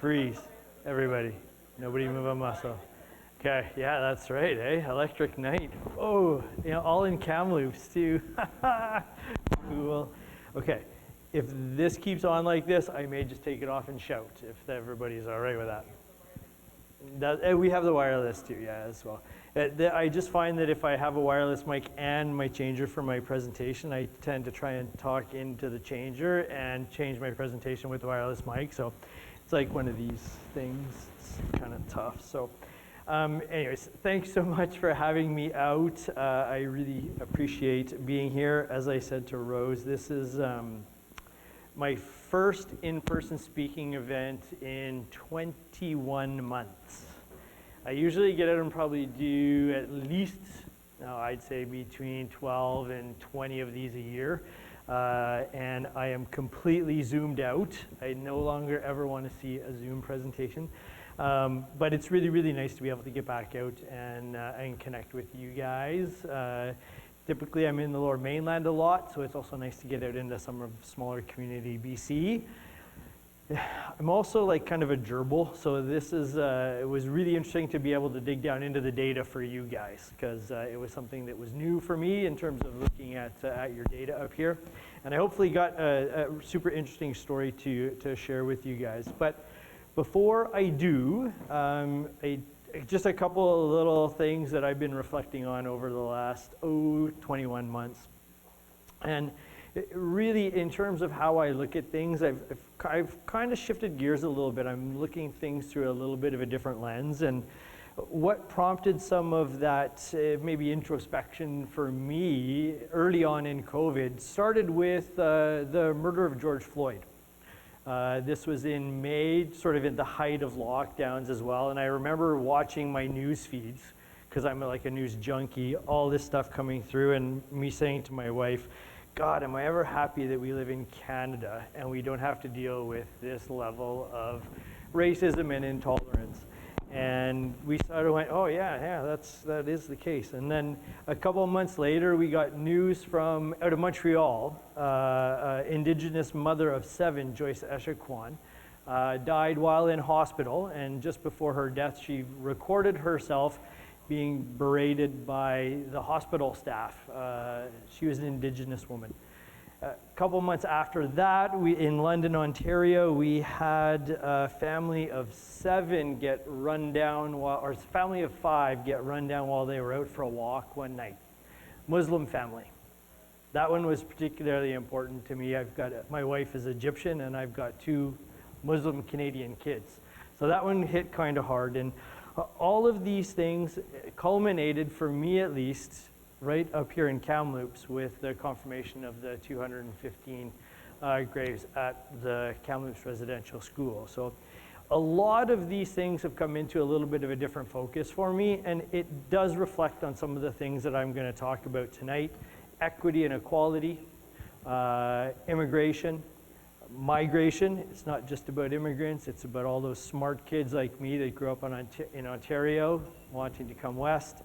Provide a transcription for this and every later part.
Freeze, everybody. Nobody move a muscle. Okay, yeah, that's right, eh? Electric night. Oh, you know, all in Kamloops too. Cool. Okay, if this keeps on like this, I may just take it off and shout if everybody's all right with that. And we have the wireless too, yeah, as well. I just find that if I have a wireless mic and my changer for my presentation, I tend to try and talk into the changer and change my presentation with the wireless mic. So it's like one of these things. It's kind of tough. So anyways, thanks so much for having me out. I really appreciate being here. As I said to Rose, this is my first in-person speaking event in 21 months. I usually get out and probably do at least, I'd say between 12 and 20 of these a year. And I am completely zoomed out. I no longer ever want to see a Zoom presentation. But it's really, really nice to be able to get back out and connect with you guys. Typically I'm in the Lower Mainland a lot, so it's also nice to get out into some of the smaller community BC. I'm also like kind of a gerbil, so this is, it was really interesting to be able to dig down into the data for you guys, because it was something that was new for me in terms of looking at your data up here. And I hopefully got a super interesting story to share with you guys. But before I do, just a couple of little things that I've been reflecting on over the last, 21 months. And really, in terms of how I look at things, I've kind of shifted gears a little bit. I'm looking things through a little bit of a different lens. And what prompted some of that maybe introspection for me early on in COVID started with the murder of George Floyd. This was in May, sort of at the height of lockdowns as well. And I remember watching my news feeds, because I'm like a news junkie, all this stuff coming through, and me saying to my wife, God, am I ever happy that we live in Canada and we don't have to deal with this level of racism and intolerance. And we sort of went, oh yeah, that is the case. And then a couple of months later, we got news from out of Montreal, Indigenous mother of 7, Joyce Echaquan, died while in hospital. And just before her death, she recorded herself being berated by the hospital staff. She was an Indigenous woman. A couple months after that, in London, Ontario, we had a family of 7 get run down, or a family of 5 get run down while they were out for a walk one night. Muslim family. That one was particularly important to me. My wife is Egyptian, and I've got 2 Muslim Canadian kids. So that one hit kind of hard. And all of these things culminated, for me at least, right up here in Kamloops with the confirmation of the 215 graves at the Kamloops Residential School. So a lot of these things have come into a little bit of a different focus for me, and it does reflect on some of the things that I'm going to talk about tonight. Equity and equality, immigration, migration. It's not just about immigrants, it's about all those smart kids like me that grew up in Ontario wanting to come west.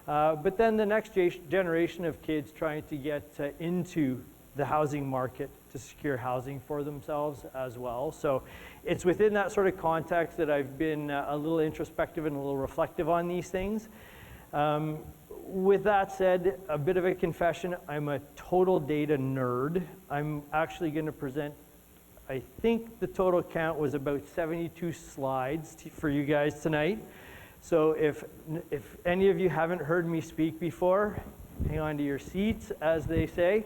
But then the next generation of kids trying to get into the housing market to secure housing for themselves as well. So it's within that sort of context that I've been a little introspective and a little reflective on these things. With that said, a bit of a confession, I'm a total data nerd. I'm actually going to present, I think the total count was about 72 slides for you guys tonight. So if any of you haven't heard me speak before, hang on to your seats, as they say.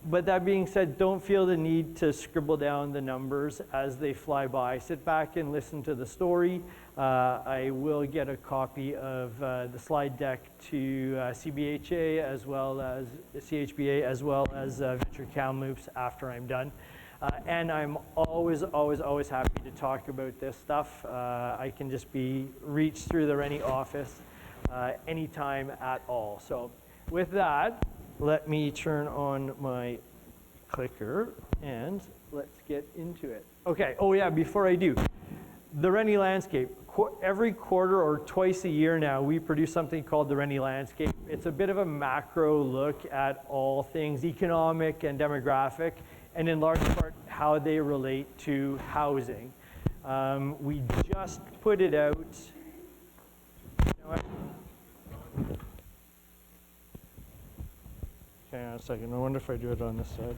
But that being said, don't feel the need to scribble down the numbers as they fly by. Sit back and listen to the story. I will get a copy of the slide deck to CBHA as well as CHBA as well as Venture Kamloops after I'm done. And I'm always happy to talk about this stuff. I can just be reached through the Rennie office anytime at all. So with that, let me turn on my clicker and let's get into it. Okay, oh yeah, before I do, the Rennie landscape. Every quarter or twice a year now, we produce something called the Rennie landscape. It's a bit of a macro look at all things economic and demographic, and in large part, how they relate to housing. We just put it out. You know what? Hang on a second. I wonder if I do it on this side.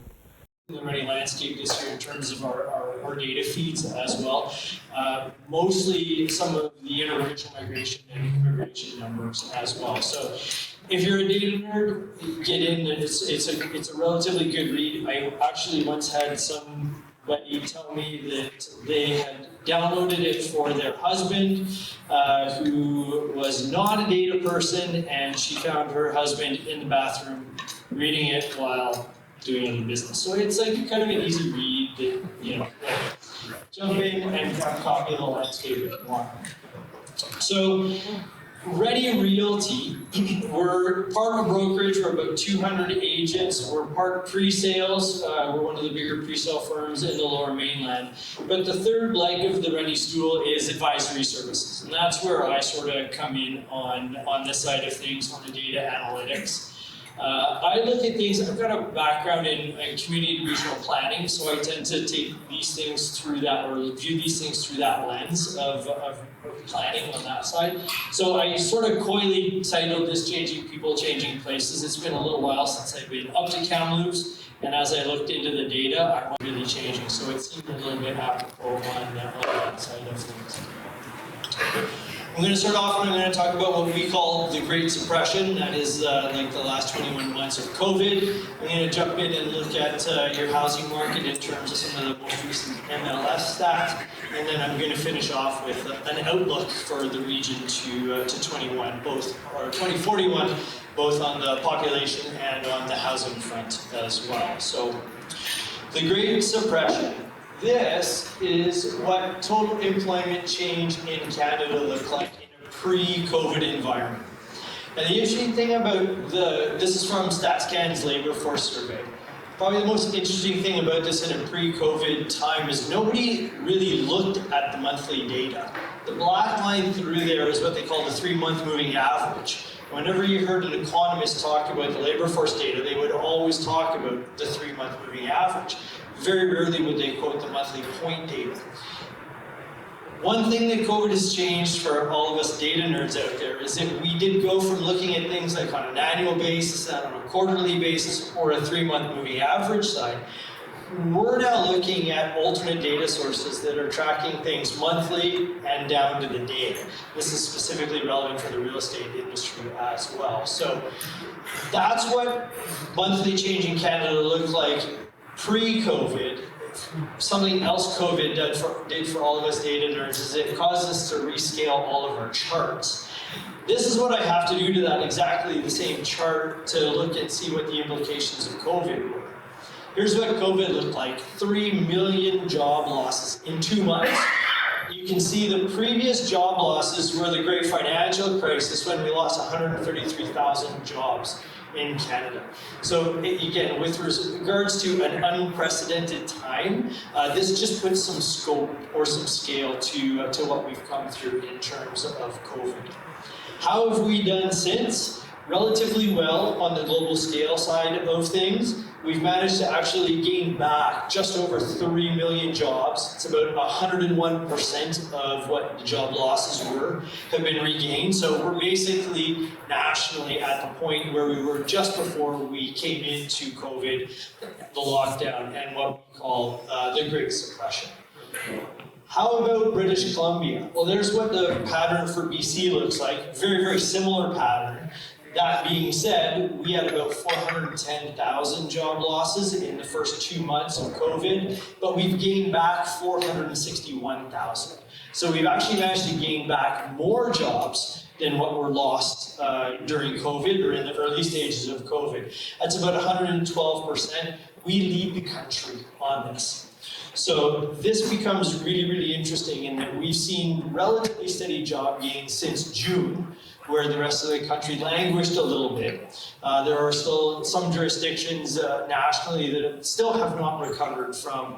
The Rennie landscape this year in terms of our data feeds as well. Mostly some of the interracial migration and immigration numbers as well. So if you're a data nerd, get in. It's a relatively good read. I actually once had somebody tell me that they had downloaded it for their husband, who was not a data person, and she found her husband in the bathroom reading it while doing other business. So it's like kind of an easy read that, you know, jump in and copy the landscape if you want. So, Rennie Realty, we're part of a brokerage, we're about 200 agents, we're part pre-sales, we're one of the bigger pre-sale firms in the Lower Mainland. But the third leg of the Rennie School is advisory services, and that's where I sort of come in on this side of things, on the data analytics. I look at things, I've got a background in community and regional planning, so I tend to take these things through that, or view these things through that lens of planning on that side. So I sort of coyly titled this Changing People, Changing Places. It's been a little while since I've been up to Kamloops, and as I looked into the data, I was really changing. So it seemed a little bit apropos on that side of things. I'm going to start off and I'm going to talk about what we call the Great Suppression. That is like the last 21 months of COVID. I'm going to jump in and look at your housing market in terms of some of the most recent MLS stats. And then I'm going to finish off with an outlook for the region to 21, or 2041, both on the population and on the housing front as well. So the Great Suppression. This is what total employment change in Canada looked like in a pre-COVID environment. And the interesting thing about this is from StatsCan's labor force survey. Probably the most interesting thing about this in a pre-COVID time is nobody really looked at the monthly data. The black line through there is what they call the 3-month moving average. Whenever you heard an economist talk about the labor force data, they would always talk about the 3-month moving average. Very rarely would they quote the monthly point data. One thing that COVID has changed for all of us data nerds out there is that we did go from looking at things like on an annual basis, and on a quarterly basis, or a 3-month moving average side. We're now looking at alternate data sources that are tracking things monthly and down to the day. This is specifically relevant for the real estate industry as well. So that's what monthly change in Canada looked like pre-COVID. Something else COVID did for all of us data nerds is it caused us to rescale all of our charts. This is what I have to do to that exactly the same chart to look and see what the implications of COVID were. Here's what COVID looked like. 3 million job losses in 2 months. You can see the previous job losses were the great financial crisis when we lost 133,000 jobs in Canada. So again, with regards to an unprecedented time, this just puts some scope or some scale to what we've come through in terms of COVID. How have we done since? Relatively well on the global scale side of things. We've managed to actually gain back just over 3 million jobs. It's about 101% of what the job losses were have been regained. So we're basically nationally at the point where we were just before we came into COVID, the lockdown, and what we call the Great Suppression. How about British Columbia? Well, there's what the pattern for BC looks like. Very, very similar pattern. That being said, we had about 410,000 job losses in the first 2 months of COVID, but we've gained back 461,000. So we've actually managed to gain back more jobs than what were lost during COVID or in the early stages of COVID. That's about 112%. We lead the country on this. So this becomes really, really interesting in that we've seen relatively steady job gains since June. where the rest of the country languished a little bit. There are still some jurisdictions nationally that still have not recovered from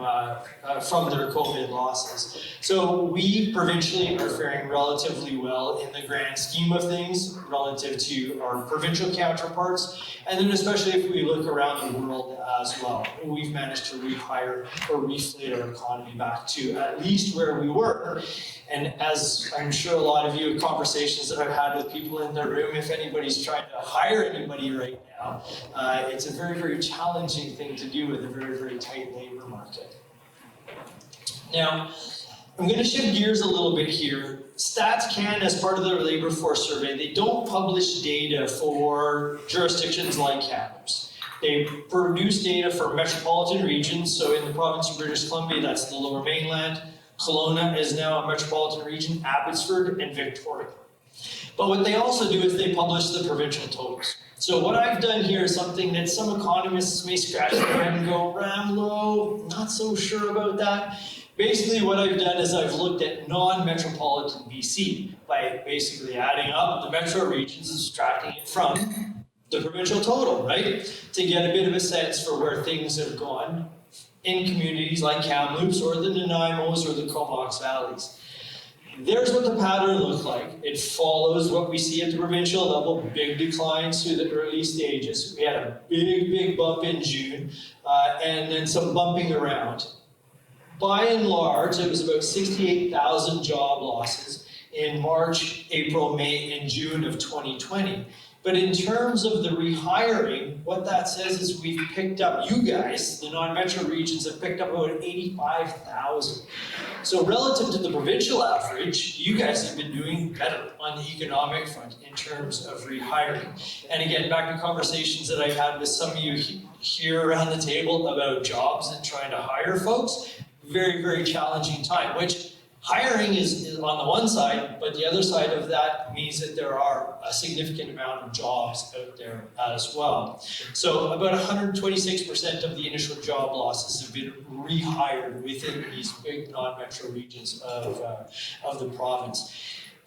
their COVID losses. So we provincially are faring relatively well in the grand scheme of things relative to our provincial counterparts. And then especially if we look around the world as well, we've managed to rehire or reflate our economy back to at least where we were. And as I'm sure a lot of you have conversations that I've had with people in the room, if anybody's trying to hire anybody right now, it's a very, very challenging thing to do with a very, very tight labor market. Now, I'm going to shift gears a little bit here. Stats Can, as part of their labor force survey, they don't publish data for jurisdictions like Kamloops. They produce data for metropolitan regions, so in the province of British Columbia, that's the Lower Mainland. Kelowna is now a metropolitan region, Abbotsford, and Victoria. But what they also do is they publish the provincial totals. So what I've done here is something that some economists may scratch their head and go, Ramlo, not so sure about that. Basically what I've done is I've looked at non-metropolitan BC by basically adding up the metro regions and subtracting it from the provincial total, right? To get a bit of a sense for where things have gone in communities like Kamloops or the Nanaimos or the Comox valleys. There's what the pattern looked like. It follows what we see at the provincial level, big declines through the early stages. We had a big, big bump in June, and then some bumping around. By and large, it was about 68,000 job losses in March, April, May, and June of 2020. But in terms of the rehiring, what that says is we've picked up, you guys, the non-metro regions have picked up about 85,000. So relative to the provincial average, you guys have been doing better on the economic front in terms of rehiring. And again, back to conversations that I've had with some of you here around the table about jobs and trying to hire folks, very, very challenging time, which hiring is on the one side, but the other side of that means that there are a significant amount of jobs out there as well. So about 126% of the initial job losses have been rehired within these big non-metro regions of the province.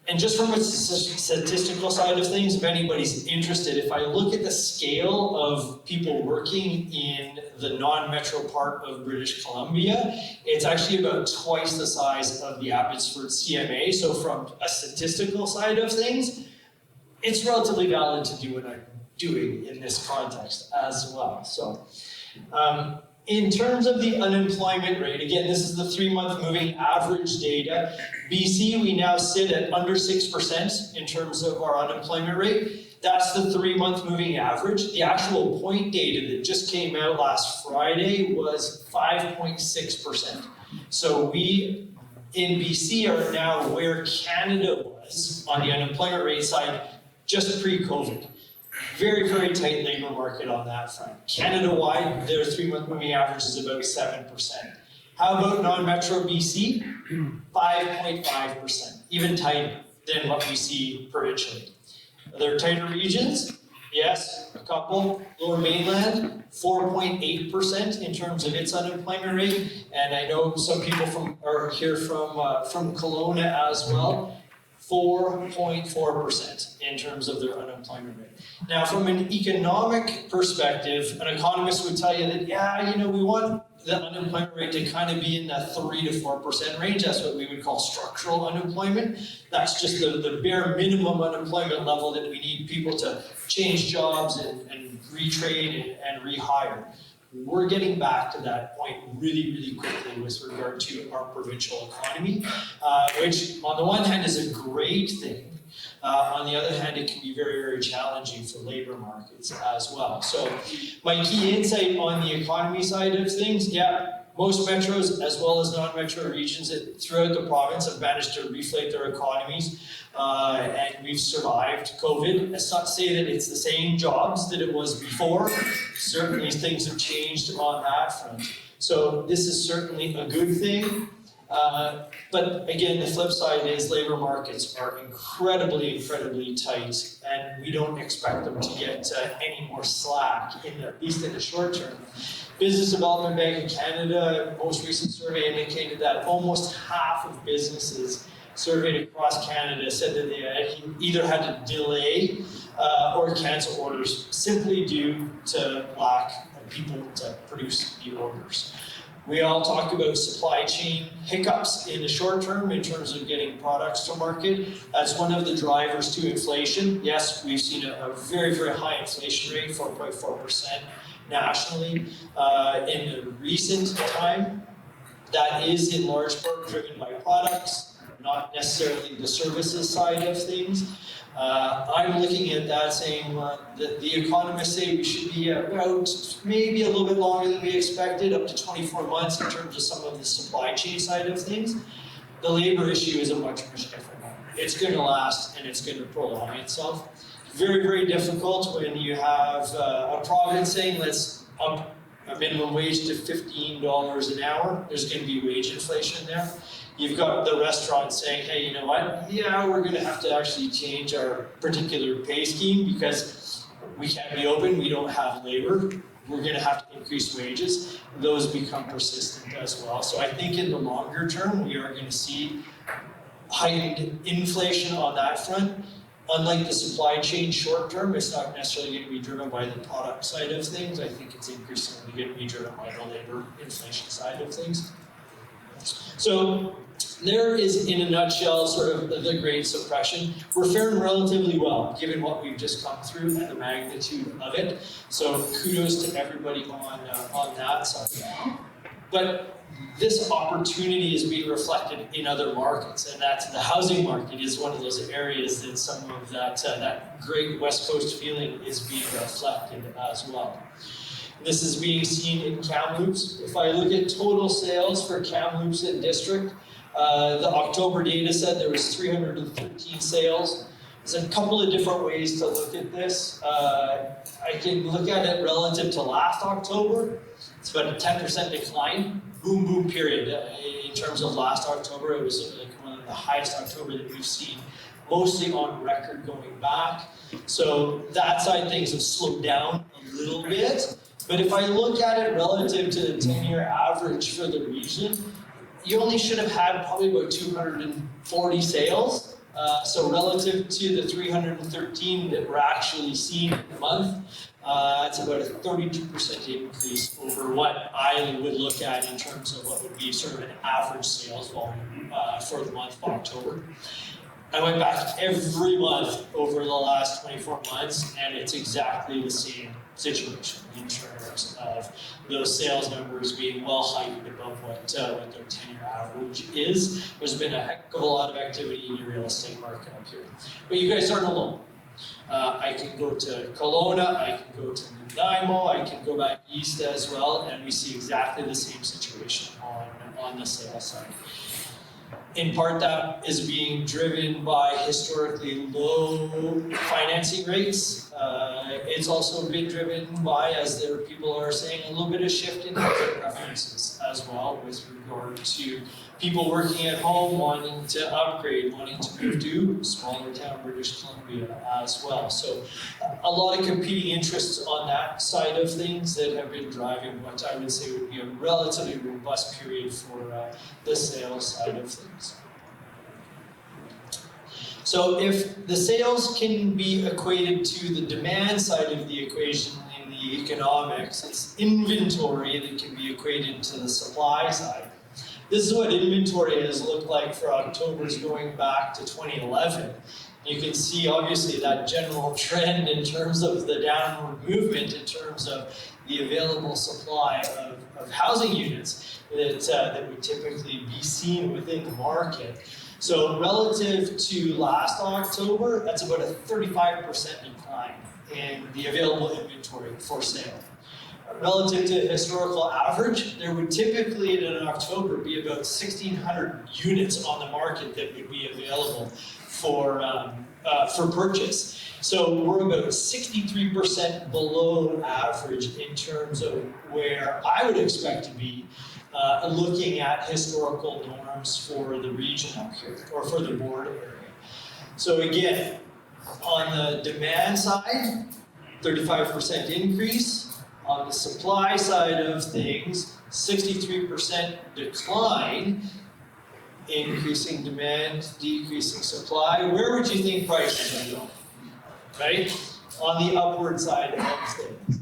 And just from a statistical side of things, if anybody's interested, if I look at the scale of people working in the non-metro part of British Columbia, it's actually about twice the size of the Abbotsford CMA. So from a statistical side of things, it's relatively valid to do what I'm doing in this context as well. So, in terms of the unemployment rate, again, this is the 3-month moving average data. BC, we now sit at under 6% in terms of our unemployment rate. That's the 3-month moving average. The actual point data that just came out last Friday was 5.6%. So we in BC are now where Canada was on the unemployment rate side just pre-COVID. Very, very tight labor market on that front. Canada-wide, their 3-month moving average is about 7%. How about non-metro BC? 5.5%, even tighter than what we see provincially. Are there tighter regions? Yes, a couple. Lower Mainland, 4.8% in terms of its unemployment rate. And I know some people are here from Kelowna as well. 4.4% in terms of their unemployment rate. Now, from an economic perspective, an economist would tell you that, yeah, we want the unemployment rate to kind of be in that 3 to 4% range. That's what we would call structural unemployment. That's just the bare minimum unemployment level that we need people to change jobs and retrade and rehire. We're getting back to that point really, really quickly with regard to our provincial economy, which on the one hand is a great thing. On the other hand, it can be very, very challenging for labor markets as well. So my key insight on the economy side of things, yeah, most metros as well as non-metro regions throughout the province have managed to reflate their economies, and we've survived COVID. That's not to say that it's the same jobs that it was before. Certainly things have changed on that front. So this is certainly a good thing. But again, the flip side is labor markets are incredibly, incredibly tight, and we don't expect them to get any more slack, at least in the short term. Business Development Bank of Canada, most recent survey indicated that almost half of businesses surveyed across Canada said that they either had to delay or cancel orders simply due to lack of people to produce the orders. We all talk about supply chain hiccups in the short term in terms of getting products to market. That's one of the drivers to inflation. Yes, we've seen a very, very high inflation rate, 4.4% nationally in the recent time. That is in large part driven by products, not necessarily the services side of things. I'm looking at that saying that the economists say we should be about maybe a little bit longer than we expected, up to 24 months in terms of some of the supply chain side of things. The labor issue is a much different one. It's going to last and it's going to prolong itself. Very, very difficult when you have a province saying let's up a minimum wage to $15 an hour. There's going to be wage inflation there. You've got the restaurant saying, hey, you know what? Yeah, we're going to have to actually change our particular pay scheme because we can't be open, we don't have labor. We're going to have to increase wages. Those become persistent as well. So I think in the longer term, we are going to see heightened inflation on that front. Unlike the supply chain short term, it's not necessarily going to be driven by the product side of things. I think it's increasingly going to be driven by the labor inflation side of things. So there is, in a nutshell, sort of the Great Suppression. We're faring relatively well, given what we've just come through and the magnitude of it. So kudos to everybody on that side. But this opportunity is being reflected in other markets, and that's the housing market is one of those areas that some of that great West Coast feeling is being reflected as well. This is being seen in Kamloops. If I look at total sales for Kamloops and district, the October data said there was 313 sales. There's a couple of different ways to look at this. I can look at it relative to last October. It's about a 10% decline. Boom, boom, period. In terms of last October, it was like one of the highest October that we've seen, mostly on record going back. So that side things have slowed down a little bit. But if I look at it relative to the 10-year average for the region, you only should have had probably about 240 sales. So relative to the 313 that we're actually seeing in the month, it's about a 32% increase over what I would look at in terms of what would be sort of an average sales volume for the month of October. I went back every month over the last 24 months, and it's exactly the same situation in terms of those sales numbers being well heightened above what their 10-year average is. There's been a heck of a lot of activity in the real estate market up here. But you guys aren't alone. I can go to Kelowna, I can go to Nanaimo, I can go back east as well, and we see exactly the same situation on the sales side. In part, that is being driven by historically low financing rates. It's also been driven by, as there people are saying, a little bit of shift in housing preferences as well, with regard to people working at home wanting to upgrade, wanting to move to smaller town British Columbia as well. So a lot of competing interests on that side of things that have been driving what I would say would be a relatively robust period for the sales side of things. So if the sales can be equated to the demand side of the equation in the economics, it's inventory that can be equated to the supply side. This is what inventory has looked like for October's going back to 2011. You can see obviously that general trend in terms of the downward movement in terms of the available supply of housing units that would typically be seen within the market. So relative to last October, that's about a 35% decline in the available inventory for sale. Relative to historical average, there would typically in October be about 1,600 units on the market that would be available for purchase. So we're about 63% below average in terms of where I would expect to be looking at historical norms for the region up here, or for the border area. So again, on the demand side, 35% increase. On the supply side of things, 63% decline. increasing demand, decreasing supply, where would you think prices are going? Right? On the upward side of things.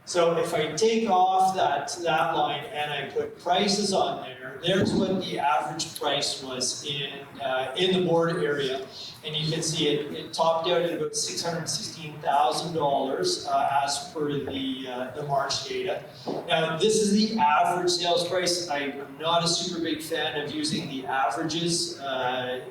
So if I take off that line and I put prices on there, there's what the average price was in the board area. And you can see it topped out at about $616,000 as per the March data. Now, this is the average sales price. I'm not a super big fan of using the averages. I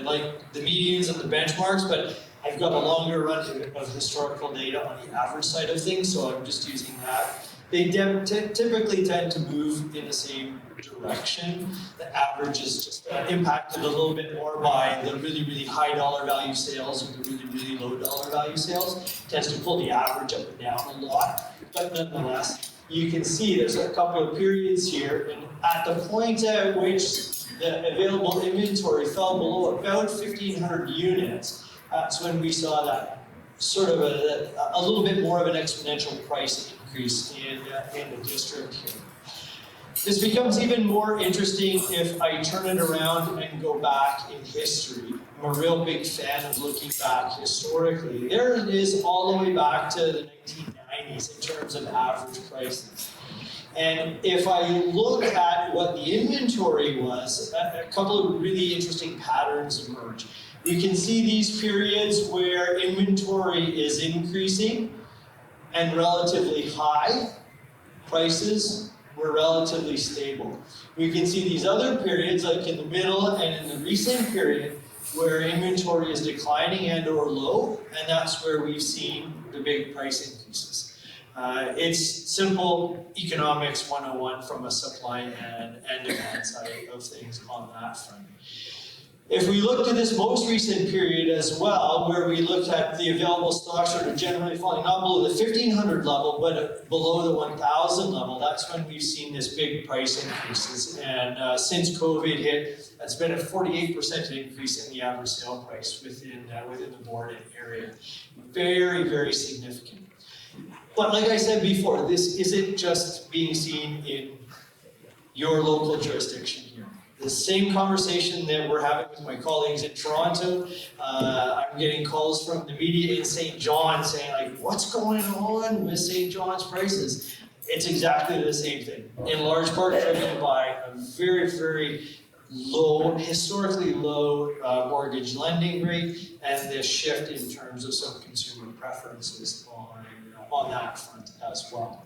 like the medians and the benchmarks, but I've got a longer run of historical data on the average side of things, so I'm just using that. They typically tend to move in the same direction. The average is just impacted a little bit more by the really, really high dollar value sales or the really, really low dollar value sales. It tends to pull the average up and down a lot. But nonetheless, you can see there's a couple of periods here, and at the point at which the available inventory fell below about 1,500 units, that's when we saw that sort of a little bit more of an exponential price increase in the district here. This becomes even more interesting if I turn it around and go back in history. I'm a real big fan of looking back historically. There it is all the way back to the 1990s in terms of average prices. And if I look at what the inventory was, a couple of really interesting patterns emerge. You can see these periods where inventory is increasing and relatively high, prices were relatively stable. We can see these other periods, like in the middle and in the recent period, where inventory is declining and or low, and that's where we've seen the big price increases. It's simple economics 101 from a supply and demand side of things on that front. If we looked at this most recent period as well, where we looked at the available stocks that are generally falling not below the 1,500 level, but below the 1,000 level, that's when we've seen this big price increases. And since COVID hit, that's been a 48% increase in the average sale price within the boarded area. Very, very significant. But like I said before, this isn't just being seen in your local jurisdiction here. The same conversation that we're having with my colleagues in Toronto, I'm getting calls from the media in St. John saying, like, what's going on with St. John's prices? It's exactly the same thing. In large part driven by a very, very low, historically low mortgage lending rate and this shift in terms of some consumer preferences on that front as well.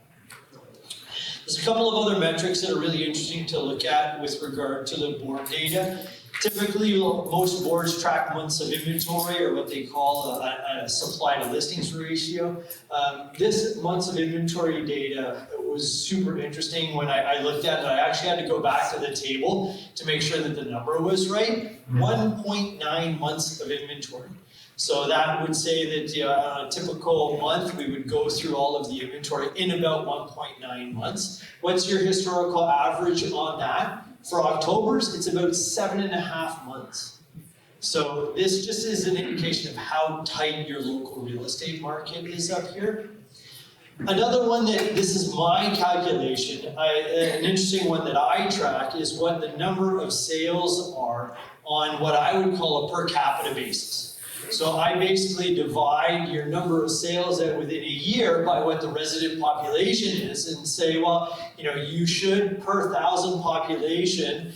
There's a couple of other metrics that are really interesting to look at with regard to the board data. Typically, most boards track months of inventory, or what they call a supply to listings ratio. This months of inventory data was super interesting. When I looked at it, I actually had to go back to the table to make sure that the number was right. 1.9 months of inventory. So that would say that on a typical month, we would go through all of the inventory in about 1.9 months. What's your historical average on that? For October's, it's about 7.5 months. So this just is an indication of how tight your local real estate market is up here. Another one that, this is my calculation, an interesting one that I track is what the number of sales are on what I would call a per capita basis. So I basically divide your number of sales out within a year by what the resident population is and say, well, you should per 1,000 population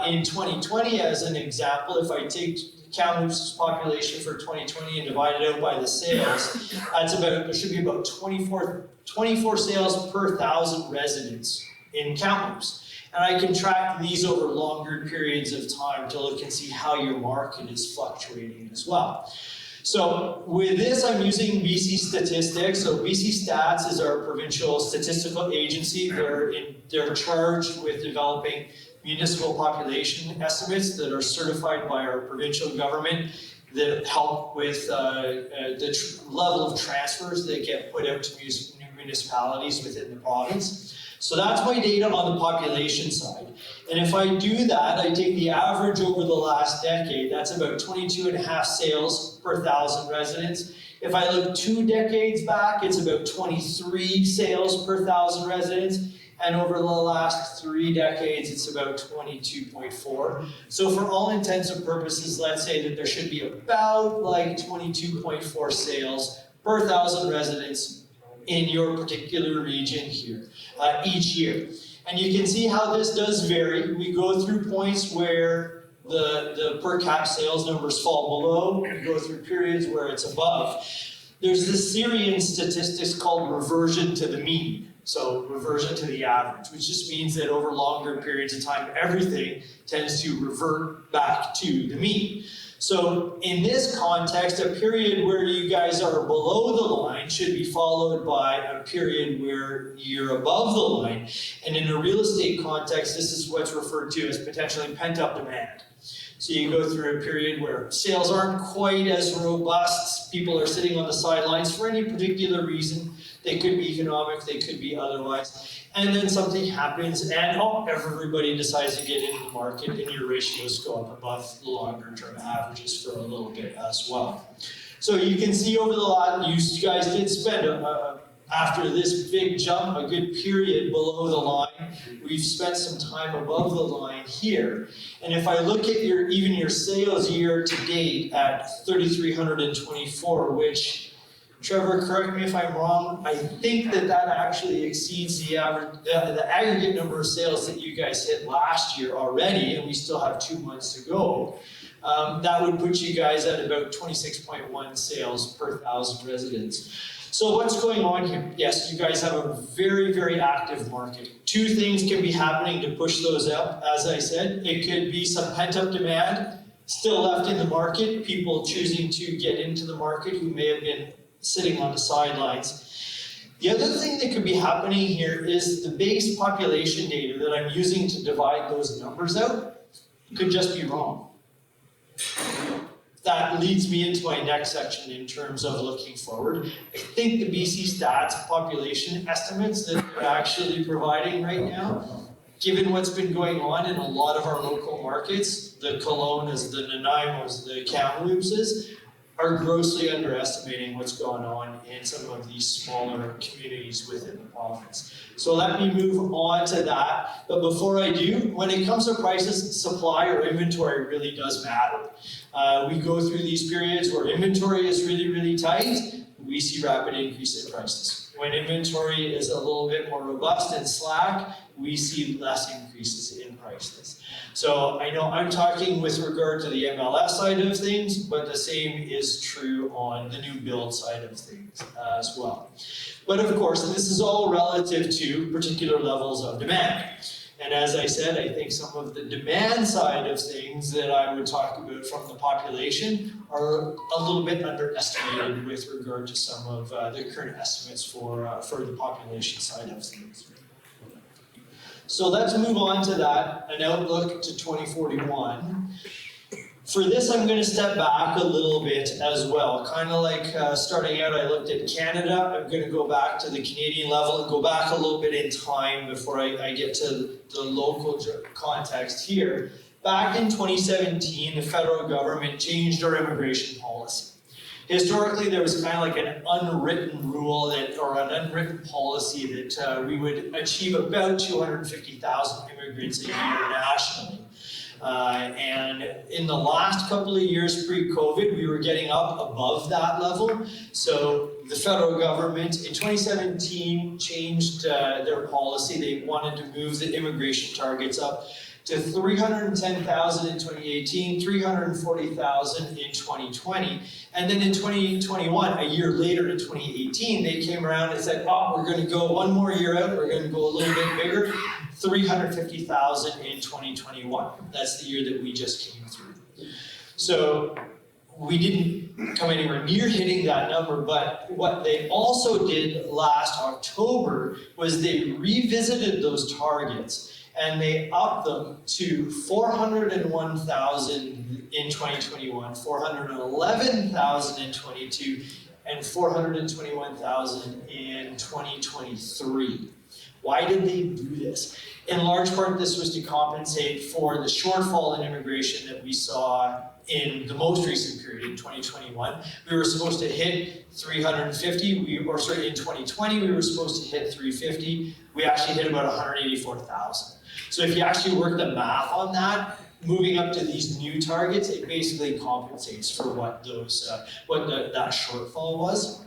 in 2020 as an example, if I take Kamloops' population for 2020 and divide it out by the sales, there should be about 24 sales per 1,000 residents in Kamloops. And I can track these over longer periods of time to look and see how your market is fluctuating as well. So with this, I'm using BC Statistics. So BC Stats is our provincial statistical agency. They're charged with developing municipal population estimates that are certified by our provincial government that help with the level of transfers that get put out to municipalities within the province. So that's my data on the population side. And if I do that, I take the average over the last decade, that's about 22.5 sales per 1,000 residents. If I look 2 decades back, it's about 23 sales per 1,000 residents. and over the last 3 decades, it's about 22.4. So for all intents and purposes, let's say that there should be about like 22.4 sales per 1,000 residents in your particular region here each year. And you can see how this does vary. We go through points where the per cap sales numbers fall below. We go through periods where it's above. There's this Syrian statistics called reversion to the mean. So reversion to the average, which just means that over longer periods of time, everything tends to revert back to the mean. So in this context, a period where you guys are below the line should be followed by a period where you're above the line. And in a real estate context, this is what's referred to as potentially pent-up demand. So you go through a period where sales aren't quite as robust, people are sitting on the sidelines for any particular reason. They could be economic, they could be otherwise. And then something happens and everybody decides to get into the market and your ratios go up above the longer term averages for a little bit as well. So you can see over the lot, you guys did spend, after this big jump, a good period below the line. We've spent some time above the line here. And if I look at even your sales year to date at 3,324, which, Trevor, correct me if I'm wrong, I think that actually exceeds the average, the aggregate number of sales that you guys hit last year already, and we still have 2 months to go. That would put you guys at about 26.1 sales per 1,000 residents. So what's going on here? Yes, you guys have a very, very active market. 2 things can be happening to push those up, as I said. It could be some pent-up demand still left in the market, people choosing to get into the market who may have been sitting on the sidelines. The other thing that could be happening here is the base population data that I'm using to divide those numbers out could just be wrong. That leads me into my next section in terms of looking forward. I think the BC Stats population estimates that they're actually providing right now, given what's been going on in a lot of our local markets, the Kelownas, the Nanaimos, the Kamloopses, are grossly underestimating what's going on in some of these smaller communities within the province. So let me move on to that. But before I do, when it comes to prices, supply or inventory really does matter. We go through these periods where inventory is really, really tight, we see rapid increase in prices. When inventory is a little bit more robust and slack, we see less increases in prices. So I know I'm talking with regard to the MLS side of things, but the same is true on the new build side of things as well. But of course, this is all relative to particular levels of demand. And as I said, I think some of the demand side of things that I would talk about from the population are a little bit underestimated with regard to some of the current estimates for the population side of things. So let's move on to that, an outlook to 2041. For this, I'm going to step back a little bit as well. Kind of like starting out, I looked at Canada. I'm going to go back to the Canadian level and go back a little bit in time before I get to the local context here. Back in 2017, the federal government changed our immigration policy. Historically, there was kind of like an unwritten rule or an unwritten policy that we would achieve about 250,000 immigrants a year nationally. And in the last couple of years pre-COVID, we were getting up above that level. So the federal government in 2017 changed their policy. They wanted to move the immigration targets up to 310,000 in 2018, 340,000 in 2020. And then in 2021, a year later in 2018, they came around and said, oh, we're going to go one more year out, we're going to go a little bit bigger, 350,000 in 2021. That's the year that we just came through. So we didn't come anywhere near hitting that number, but what they also did last October was they revisited those targets and they upped them to 401,000 in 2021, 411,000 in 22, and 421,000 in 2023. Why did they do this? In large part, this was to compensate for the shortfall in immigration that we saw in the most recent period, in 2021. We were supposed to hit 350, in 2020, we were supposed to hit 350. We actually hit about 184,000. So if you actually work the math on that, moving up to these new targets, it basically compensates for what that shortfall was.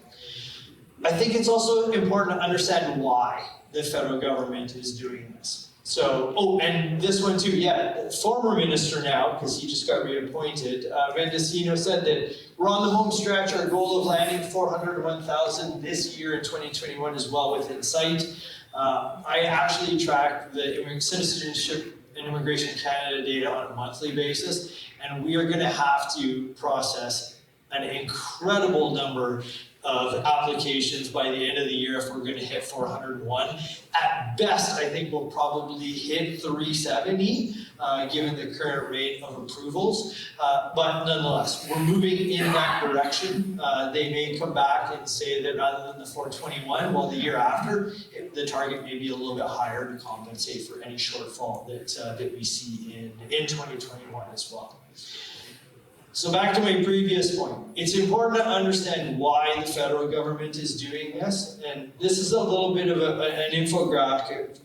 I think it's also important to understand why the federal government is doing this. So, oh, and this one too, yeah, former minister now, because he just got reappointed, Mendocino said that we're on the home stretch. Our goal of landing 401,000 this year in 2021 is well within sight. I actually track the Citizenship and Immigration Canada data on a monthly basis, and we are going to have to process an incredible number of applications by the end of the year if we're going to hit 401. At best, I think we'll probably hit 370, given the current rate of approvals. But nonetheless, we're moving in that direction. They may come back and say that rather than the 421, well, the year after, the target may be a little bit higher to compensate for any shortfall that we see in 2021 as well. So back to my previous point, it's important to understand why the federal government is doing this, and this is a little bit of an infographic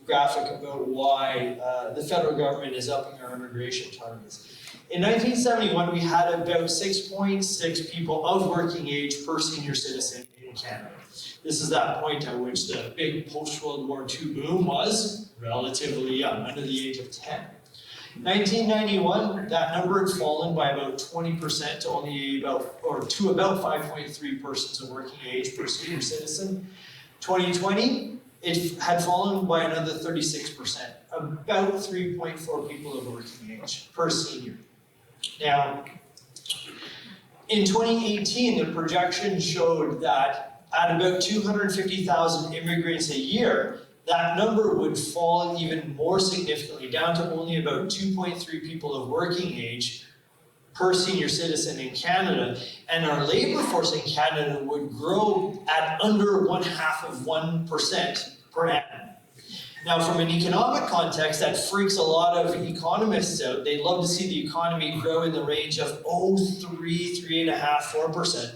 about why the federal government is upping our immigration targets. In 1971, we had about 6.6 people of working age per senior citizen in Canada. This is that point at which the big post-World War II boom was relatively young, under the age of 10. 1991, that number had fallen by about 20% to about 5.3 persons of working age per senior citizen. 2020, it had fallen by another 36%, about 3.4 people of working age per senior. Now, in 2018, the projection showed that at about 250,000 immigrants a year, that number would fall even more significantly, down to only about 2.3 people of working age per senior citizen in Canada, and our labor force in Canada would grow at under 0.5% per annum. Now, from an economic context, that freaks a lot of economists out. They'd love to see the economy grow in the range of 3.5%, 4%,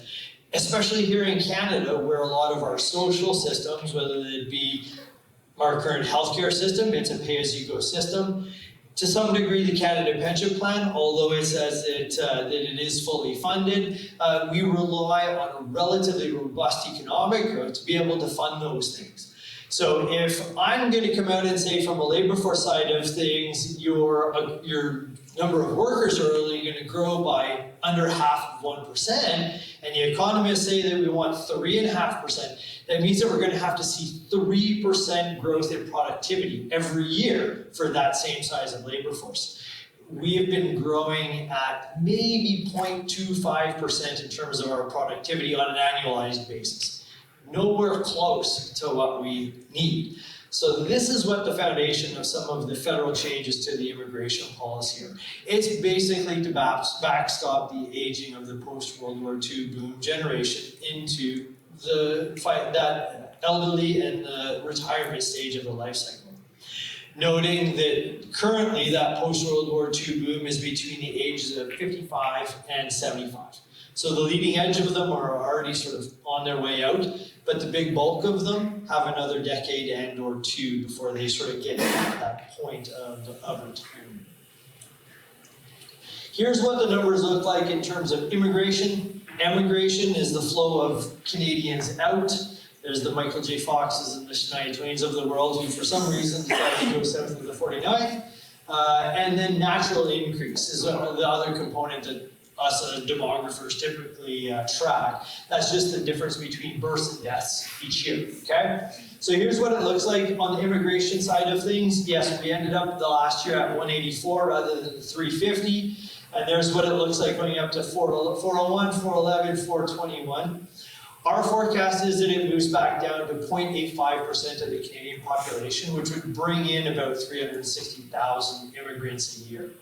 especially here in Canada, where a lot of our social systems, whether it be our current healthcare system, it's a pay-as-you-go system. To some degree, the Canada Pension Plan, although it says that it is fully funded, we rely on a relatively robust economic growth to be able to fund those things. So if I'm going to come out and say from a labor force side of things, your number of workers are only going to grow by under 0.5%, and the economists say that we want 3.5%, that means that we're going to have to see 3% growth in productivity every year for that same size of labor force. We have been growing at maybe 0.25% in terms of our productivity on an annualized basis. Nowhere close to what we need. So this is what the foundation of some of the federal changes to the immigration policy are. It's basically to backstop the aging of the post-World War II boom generation into that elderly and the retirement stage of the life cycle. Noting that currently that post-World War II boom is between the ages of 55 and 75. So the leading edge of them are already sort of on their way out, but the big bulk of them have another decade and or two before they sort of get to that point of retirement. Here's what the numbers look like in terms of immigration. Emigration is the flow of Canadians out. There's the Michael J. Foxes and the Shania Twains of the world who for some reason decided to go south of the 49th. And then natural increase is the other component that us as demographers typically track. That's just the difference between births and deaths each year, okay? So here's what it looks like on the immigration side of things. Yes, we ended up the last year at 184 rather than 350. And there's what it looks like going up to 401, 411, 421. Our forecast is that it moves back down to 0.85% of the Canadian population, which would bring in about 360,000 immigrants a year.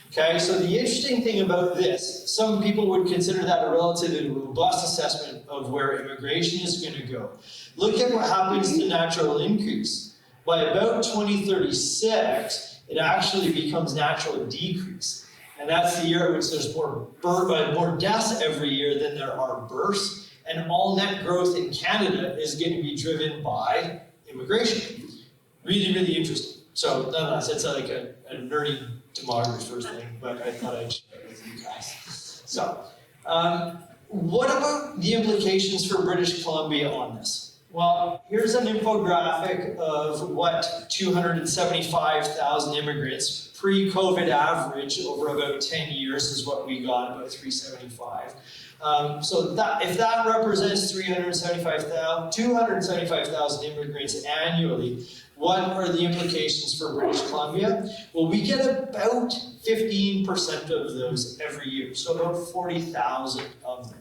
Okay, so the interesting thing about this, some people would consider that a relatively robust assessment of where immigration is going to go. Look at what happens to natural increase. By about 2036, it actually becomes natural decrease. And that's the year in which there's more deaths every year than there are births. And all net growth in Canada is going to be driven by immigration. Really, really interesting. So nonetheless, it's like a nerdy demographer thing, but I thought I'd share it with you guys. So, what about the implications for British Columbia on this? Well, here's an infographic of what 275,000 immigrants, pre-COVID average over about 10 years is what we got, about 375. So if that represents 275,000 immigrants annually, what are the implications for British Columbia? Well, we get about 15% of those every year, so about 40,000 of them.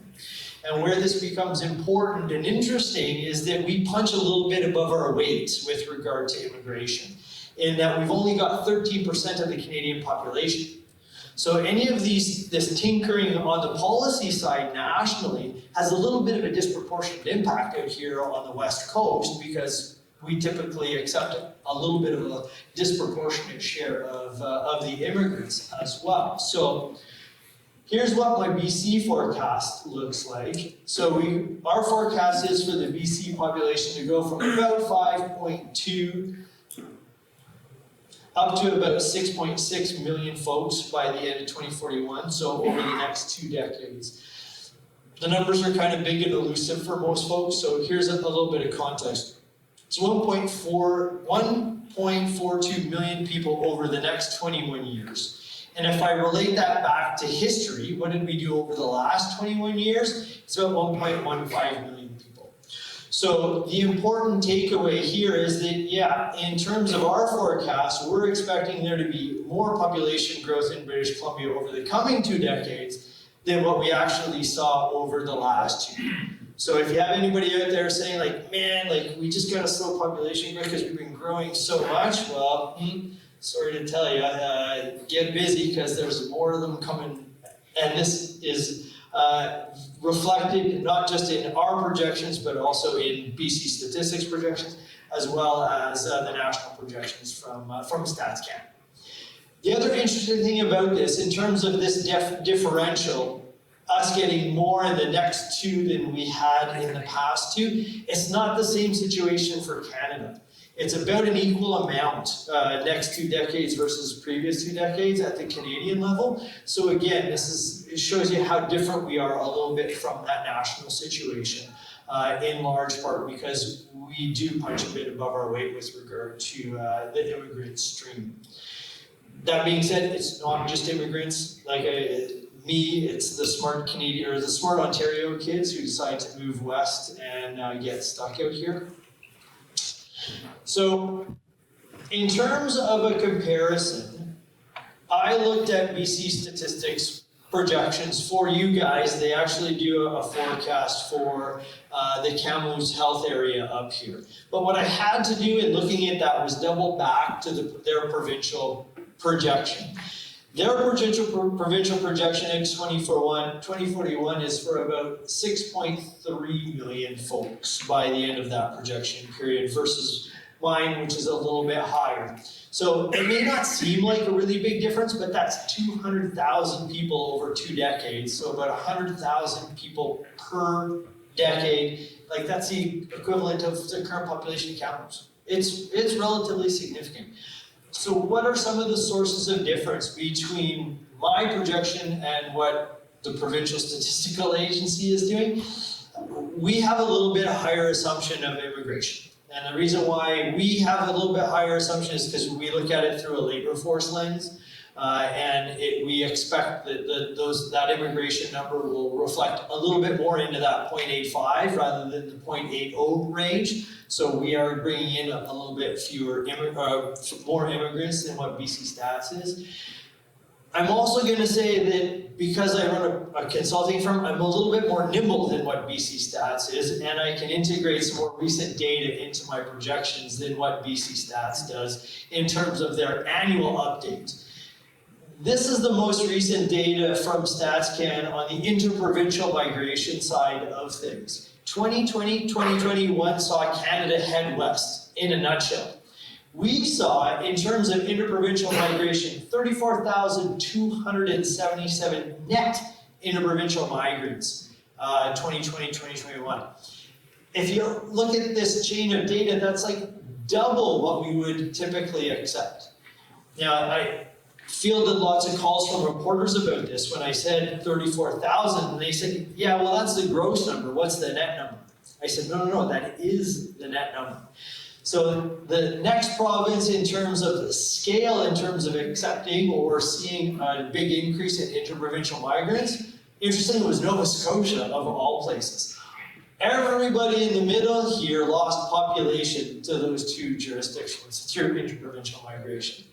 And where this becomes important and interesting is that we punch a little bit above our weight with regard to immigration, in that we've only got 13% of the Canadian population. So any of this tinkering on the policy side nationally has a little bit of a disproportionate impact out here on the West Coast, because we typically accept a little bit of a disproportionate share of the immigrants as well. So here's what my BC forecast looks like. So our forecast is for the BC population to go from about 5.2 up to about 6.6 million folks by the end of 2041, so over the next 2 decades. The numbers are kind of big and elusive for most folks, so here's a little bit of context. It's 1.42 million people over the next 21 years. And if I relate that back to history, what did we do over the last 21 years? It's about 1.15 million people. So the important takeaway here is that, yeah, in terms of our forecast, we're expecting there to be more population growth in British Columbia over the coming 2 decades than what we actually saw over the last 2. So if you have anybody out there saying like, man, like we just got a slow population growth because we've been growing so much, well, sorry to tell you, get busy because there's more of them coming. And this is reflected not just in our projections, but also in BC statistics projections, as well as the national projections from StatsCan. The other interesting thing about this, in terms of this differential, us getting more in the next 2 than we had in the past 2, it's not the same situation for Canada. It's about an equal amount next 2 decades versus previous 2 decades at the Canadian level. So again, it shows you how different we are a little bit from that national situation, in large part because we do punch a bit above our weight with regard to the immigrant stream. That being said, it's not just immigrants. Like me, it's the smart Canadian or the smart Ontario kids who decide to move west and get stuck out here. So, in terms of a comparison, I looked at BC statistics projections for you guys. They actually do a forecast for the Kamloops health area up here. But what I had to do in looking at that was double back to their provincial projection. Their provincial projection in 2041 is for about 6.3 million folks by the end of that projection period versus mine, which is a little bit higher. So it may not seem like a really big difference, but that's 200,000 people over 2 decades. So about 100,000 people per decade. Like that's the equivalent of the current population of Kamloops. It's relatively significant. So what are some of the sources of difference between my projection and what the provincial statistical agency is doing? We have a little bit higher assumption of immigration. And the reason why we have a little bit higher assumption is because we look at it through a labor force lens. We expect that that immigration number will reflect a little bit more into that 0.85 rather than the 0.80 range. So we are bringing in a little bit more immigrants than what BC Stats is. I'm also going to say that because I run a consulting firm, I'm a little bit more nimble than what BC Stats is, and I can integrate some more recent data into my projections than what BC Stats does in terms of their annual updates. This is the most recent data from StatsCan on the interprovincial migration side of things. 2020-2021 saw Canada head west, in a nutshell. we saw, in terms of interprovincial migration, 34,277 net interprovincial migrants, 2020, 2021. If you look at this chain of data, that's like double what we would typically accept. Now, I fielded lots of calls from reporters about this when I said 34,000, and they said, yeah, well, that's the gross number. What's the net number? I said, no, that is the net number. So the next province in terms of the scale, in terms of accepting or seeing a big increase in interprovincial migrants, interestingly, was Nova Scotia, of all places. Everybody in the middle here lost population to those two jurisdictions through interprovincial migration.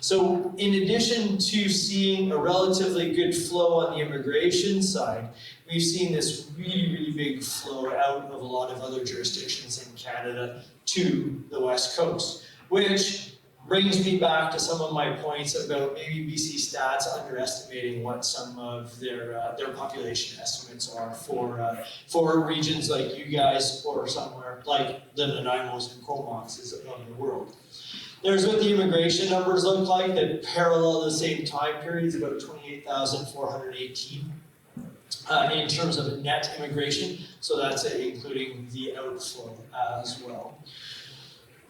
So in addition to seeing a relatively good flow on the immigration side, we've seen this really big flow out of a lot of other jurisdictions in Canada to the West Coast, which brings me back to some of my points about maybe BC Stats underestimating what some of their population estimates are for regions like you guys or somewhere like the Nanaimos and Comoxes of the world. There's what the immigration numbers look like that parallel the same time periods, about 28,418 in terms of net immigration. So that's including the outflow as well.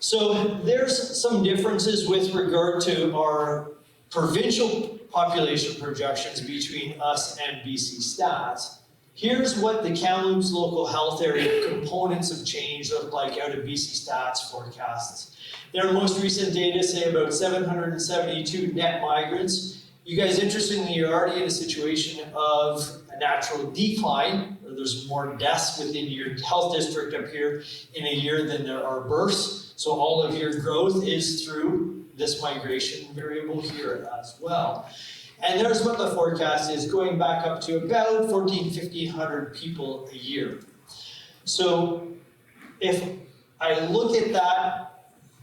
So there's some differences with regard to our provincial population projections between us and BC Stats. Here's what the Kamloops local health area components of change look like out of BC Stats forecasts. Their most recent data say about 772 net migrants. You guys, interestingly, you're already in a situation of a natural decline, or there's more deaths within your health district up here in a year than there are births. So all of your growth is through this migration variable here as well. And there's what the forecast is, going back up to about 1,500 people a year. So if I look at that,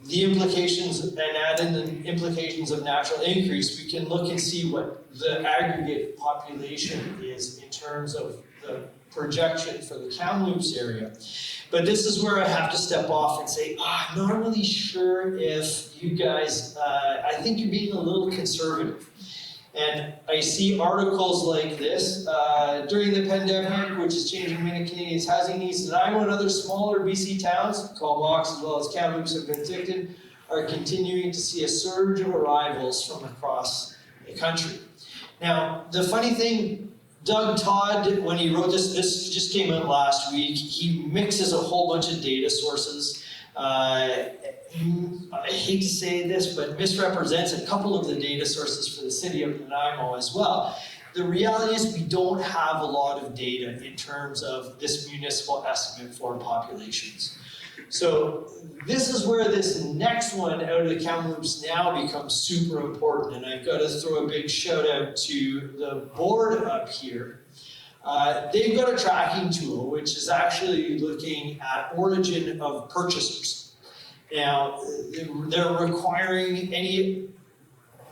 the implications, and add in the implications of natural increase, we can look and see what the aggregate population is in terms of the projection for the Kamloops area. But this is where I have to step off and say, I'm not really sure if you guys, I think you're being a little conservative. And I see articles like this, during the pandemic, which is changing many Canadians' housing needs, Nanaimo and other smaller BC towns, Kamloops as well as Kamloops have been addicted, are continuing to see a surge of arrivals from across the country. Now, the funny thing, Doug Todd, when he wrote this just came out last week, he mixes a whole bunch of data sources. I hate to say this, but misrepresents a couple of the data sources for the city of Nanaimo as well. The reality is we don't have a lot of data in terms of this municipal estimate for populations. So this is where this next one out of the Kamloops now becomes super important, and I've got to throw a big shout out to the board up here. They've got a tracking tool which is actually looking at origin of purchasers. Now, they're requiring any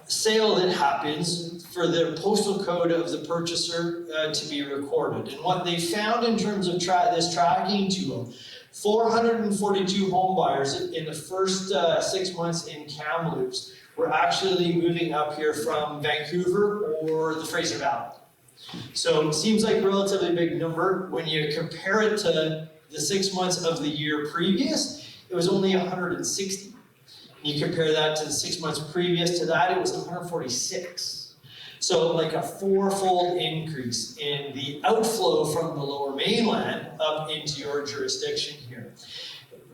sale that happens for the postal code of the purchaser to be recorded. And what they found in terms of this tracking tool, 442 home buyers in the first 6 months in Kamloops were actually moving up here from Vancouver or the Fraser Valley. So it seems like a relatively big number. When you compare it to the 6 months of the year previous, it was only 160. You compare that to the 6 months previous to that, it was 146. So like a fourfold increase in the outflow from the lower mainland up into your jurisdiction here.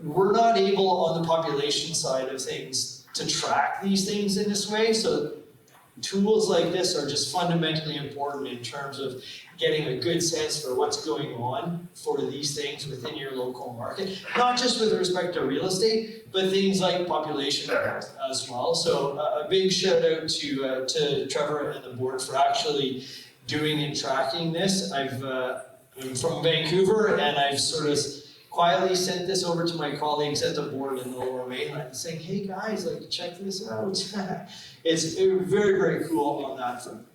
We're not able on the population side of things to track these things in this way, so tools like this are just fundamentally important in terms of getting a good sense for what's going on for these things within your local market, not just with respect to real estate, but things like population growth as well. So a big shout out to Trevor and the board for actually doing and tracking this. I'm from Vancouver, and I've sort of quietly sent this over to my colleagues at the board in the Lower Mainland, saying, hey guys, like check this out. It's very, very cool on that front.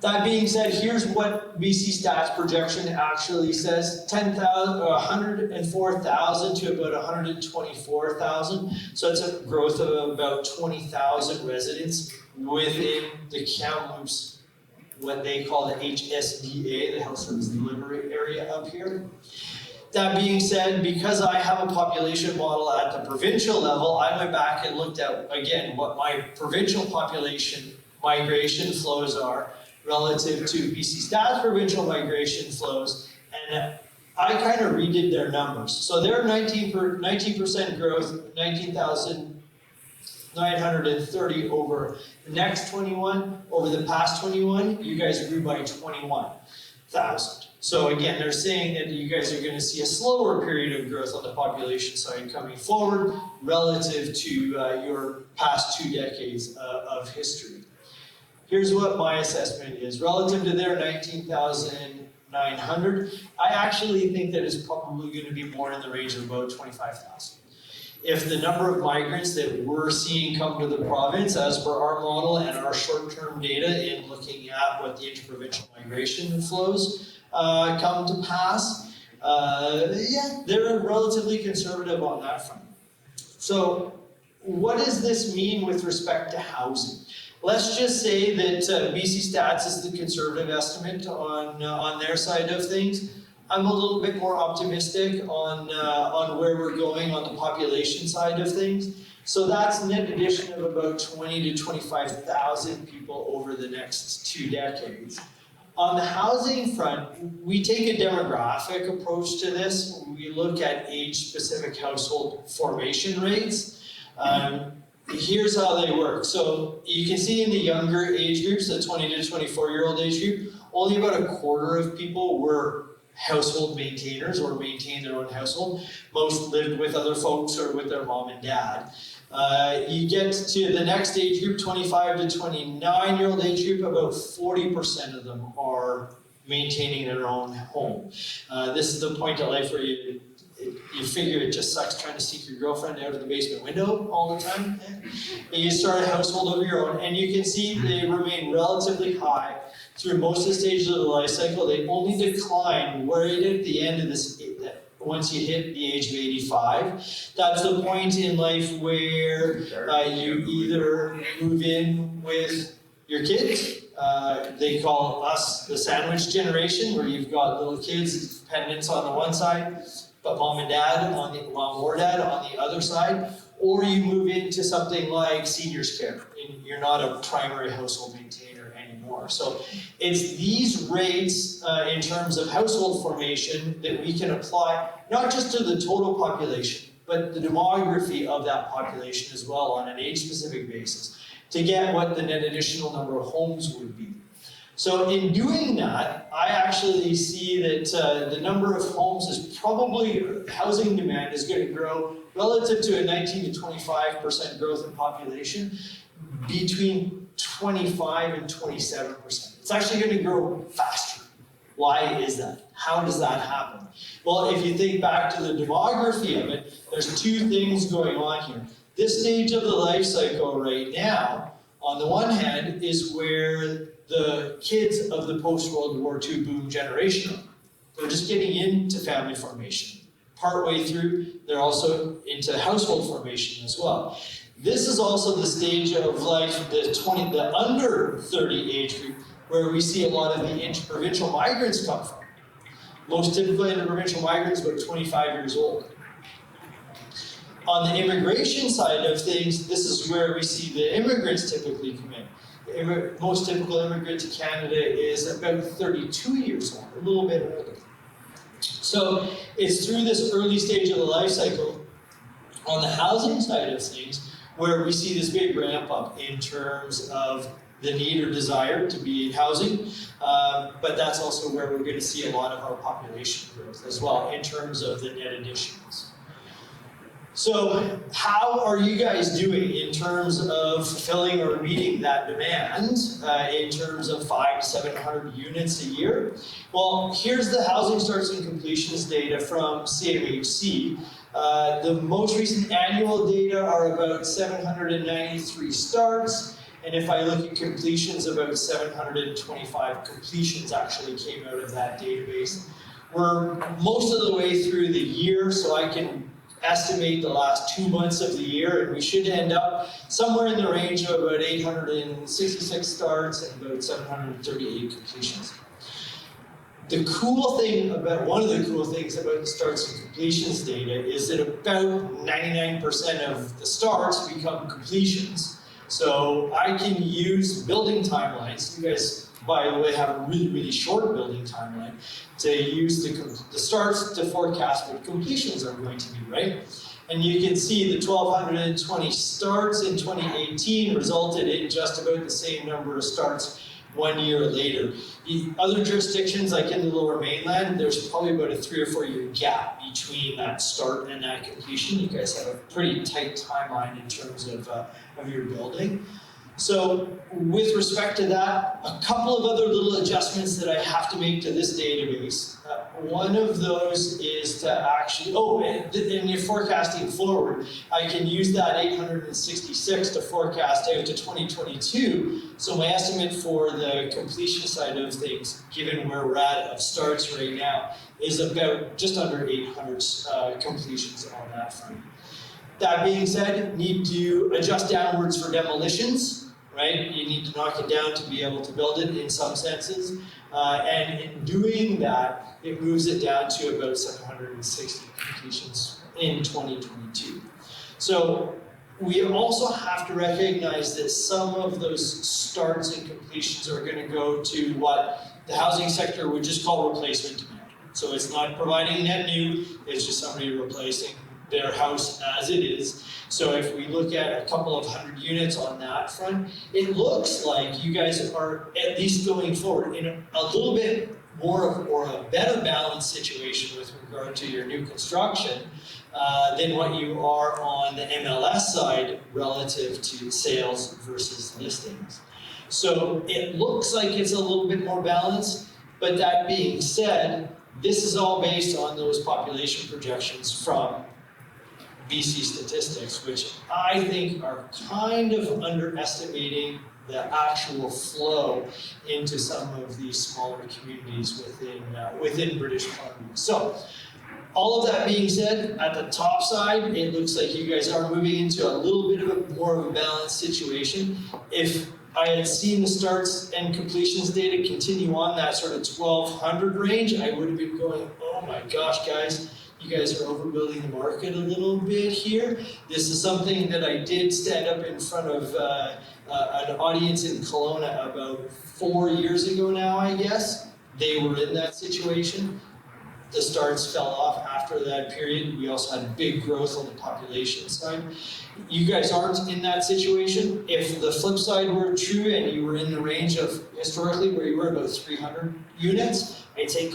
That being said, here's what BC Stats projection actually says: 104,000 to about 124,000. So it's a growth of about 20,000 residents within the Kamloops, what they call the HSDA, the Health Service Delivery Area up here. That being said, because I have a population model at the provincial level, I went back and looked at, again, what my provincial population migration flows are relative to BC Stats provincial migration flows, and I kind of redid their numbers. So they're 19% growth, 19,930 over the next 21. Over the past 21, you guys grew by 21,000. So again, they're saying that you guys are going to see a slower period of growth on the population side coming forward relative to your past 2 decades of history. Here's what my assessment is. Relative to their 19,900, I actually think that it's probably going to be more in the range of about 25,000. If the number of migrants that we're seeing come to the province, as per our model and our short-term data in looking at what the interprovincial migration flows come to pass, yeah, they're relatively conservative on that front. So what does this mean with respect to housing? Let's just say that BC Stats is the conservative estimate on their side of things. I'm a little bit more optimistic on where we're going on the population side of things. So that's a net addition of about 20 to 25,000 people over the next 2 decades. On the housing front, we take a demographic approach to this. We look at age-specific household formation rates. Here's how they work. So you can see in the younger age groups, the 20 to 24-year-old age group, only about a quarter of people were household maintainers or maintained their own household. Most lived with other folks or with their mom and dad. You get to the next age group, 25 to 29-year-old age group, about 40% of them are maintaining their own home. This is the point of life where you figure it just sucks trying to seek your girlfriend out of the basement window all the time. And you start a household of your own, and you can see they remain relatively high through most of the stages of the life cycle. They only decline right at the end of this, once you hit the age of 85. That's the point in life where you either move in with your kids. They call us the sandwich generation, where you've got little kids, dependents on the one side, but mom or dad on the other side, or you move into something like seniors care, and you're not a primary household maintainer anymore. So it's these rates in terms of household formation that we can apply not just to the total population, but the demography of that population as well on an age-specific basis to get what the net additional number of homes would be. So in doing that, I actually see that the number of homes is probably, housing demand is going to grow relative to a 19 to 25% growth in population between 25 and 27%. It's actually going to grow faster. Why is that? How does that happen? Well, if you think back to the demography of it, there's 2 things going on here. This stage of the life cycle right now, on the one hand, is where the kids of the post-World War II boom generation are. They're just getting into family formation. Partway through, they're also into household formation as well. This is also the stage of life, the under 30 age group, where we see a lot of the interprovincial migrants come from. Most typically, interprovincial migrants about 25 years old. On the immigration side of things, this is where we see the immigrants typically come in. The most typical immigrant to Canada is about 32 years old, a little bit older. So it's through this early stage of the life cycle, on the housing side of things, where we see this big ramp up in terms of the need or desire to be in housing, but that's also where we're going to see a lot of our population growth as well in terms of the net additions. So how are you guys doing in terms of fulfilling or meeting that demand in terms of 500 to 700 units a year? Well, here's the housing starts and completions data from CMHC. The most recent annual data are about 793 starts, And if I look at completions, about 725 completions actually came out of that database. We're most of the way through the year, so I can estimate the last 2 months of the year, and we should end up somewhere in the range of about 866 starts and about 738 completions. The cool thing about, one of the cool things about the starts and completions data is that about 99% of the starts become completions. So I can use building timelines. You guys, by the way, have a really, really short building timeline to use the starts to forecast what completions are going to be, right? And you can see the 1,220 starts in 2018 resulted in just about the same number of starts 1 year later. In other jurisdictions, like in the Lower Mainland, there's probably about a 3 or 4 year gap between that start and that completion. You guys have a pretty tight timeline in terms of your building. So with respect to that, a couple of other little adjustments that I have to make to this database. One of those is to actually, and you're forecasting forward, I can use that 866 to forecast out to 2022. So my estimate for the completion side of things, given where we're at of starts right now, is about just under 800 completions on that front. That being said, need to adjust downwards for demolitions. Right? You need to knock it down to be able to build it in some senses. And in doing that, it moves it down to about 760 completions in 2022. So we also have to recognize that some of those starts and completions are going to go to what the housing sector would just call replacement demand. So it's not providing net new, it's just somebody replacing their house as it is. So if we look at a couple of hundred units on that front, it looks like you guys are at least going forward in a little bit more of, or a better balanced situation with regard to your new construction than what you are on the MLS side relative to sales versus listings. So it looks like it's a little bit more balanced, but that being said, this is all based on those population projections from BC statistics, which I think are kind of underestimating the actual flow into some of these smaller communities within British Columbia. So, all of that being said, at the top side, it looks like you guys are moving into a little bit of more of a balanced situation. If I had seen the starts and completions data continue on that sort of 1,200 range, I would have been going, oh my gosh, guys, you guys are overbuilding the market a little bit here. This is something that I did stand up in front of an audience in Kelowna about 4 years ago now, I guess. They were in that situation. The starts fell off after that period. We also had big growth on the population side. You guys aren't in that situation. If the flip side were true and you were in the range of historically where you were about 300 units, I'd say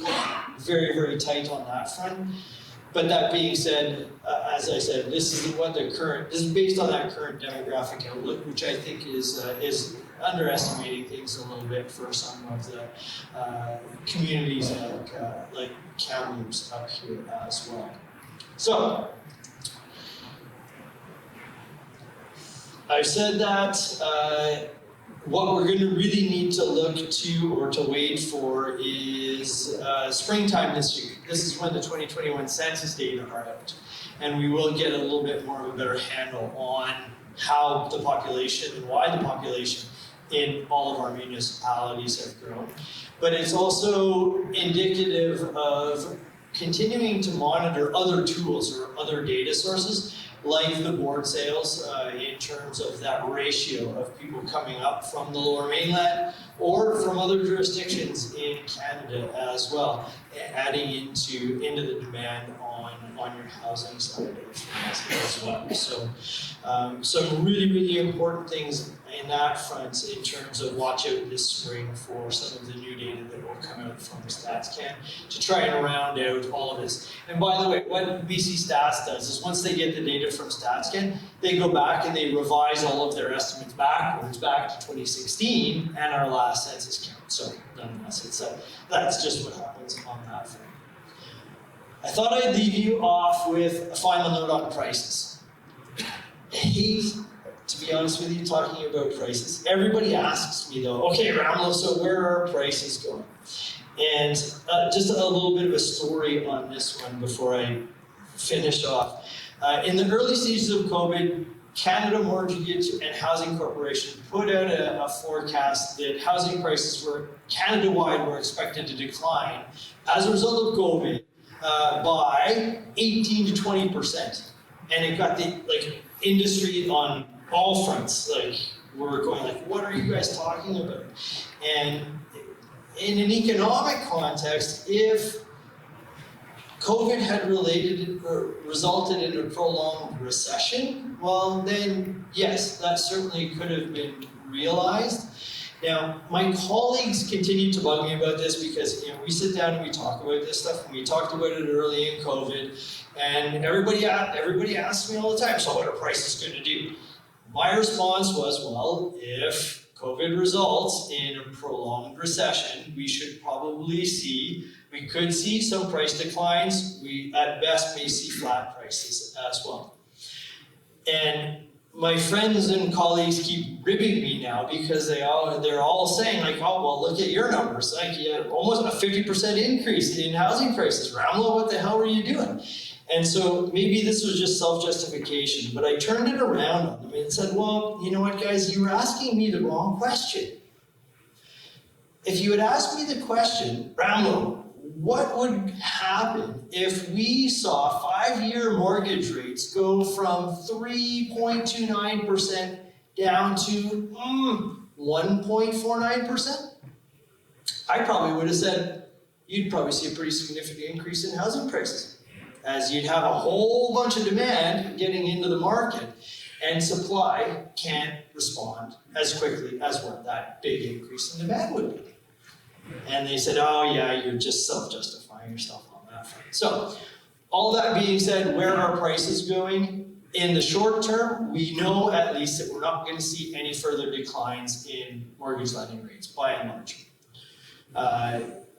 very, very tight on that front. But that being said, as I said, this is based on that current demographic outlook, which I think is underestimating things a little bit for some of the communities like Kamloops up here as well. So, I've said that what we're going to really need to look to or to wait for is springtime this year. This is when the 2021 census data are out. And we will get a little bit more of a better handle on how the population and why the population in all of our municipalities have grown. But it's also indicative of continuing to monitor other tools or other data sources like the board sales in terms of that ratio of people coming up from the Lower Mainland or from other jurisdictions in Canada as well, adding into the demand on your housing side as well. So some really, really important things in that front in terms of watch out this spring for some of the new data that will come out from StatsCan to try and round out all of this. And by the way, what BC Stats does is once they get the data from StatsCan, they go back and they revise all of their estimates backwards, back to 2016 and our last census count. So nonetheless, that's just what happens on that front. I thought I'd leave you off with a final note on prices. I hate to be honest with you, talking about prices. Everybody asks me though, okay, Ramlo, so where are prices going? And just a little bit of a story on this one before I finish off. In the early stages of COVID, Canada Mortgage and Housing Corporation put out a forecast that housing prices were Canada-wide were expected to decline as a result of COVID by 18 to 20%. And it got the industry on all fronts, we're going what are you guys talking about? And in an economic context, if COVID had resulted in a prolonged recession, well then, yes, that certainly could have been realized. Now, my colleagues continue to bug me about this because we sit down and we talk about this stuff, and we talked about it early in COVID, and everybody asks me all the time, so what are prices going to do? My response was, well, if COVID results in a prolonged recession, we could see some price declines. We, at best, may see flat prices as well. And my friends and colleagues keep ribbing me now because they're all saying oh, well, look at your numbers. You had almost a 50% increase in housing prices. Ramlo, what the hell were you doing? And so maybe this was just self-justification, but I turned it around on them and said, well, you know what, guys, you were asking me the wrong question. If you had asked me the question, Ramlo, what would happen if we saw 5-year mortgage rates go from 3.29% down to 1.49%? I probably would have said, you'd probably see a pretty significant increase in housing prices, as you'd have a whole bunch of demand getting into the market, and supply can't respond as quickly as what that big increase in demand would be. And they said, oh yeah, you're just self-justifying yourself on that front. So, all that being said, where are prices going? In the short term, we know at least that we're not going to see any further declines in mortgage lending rates, by and large.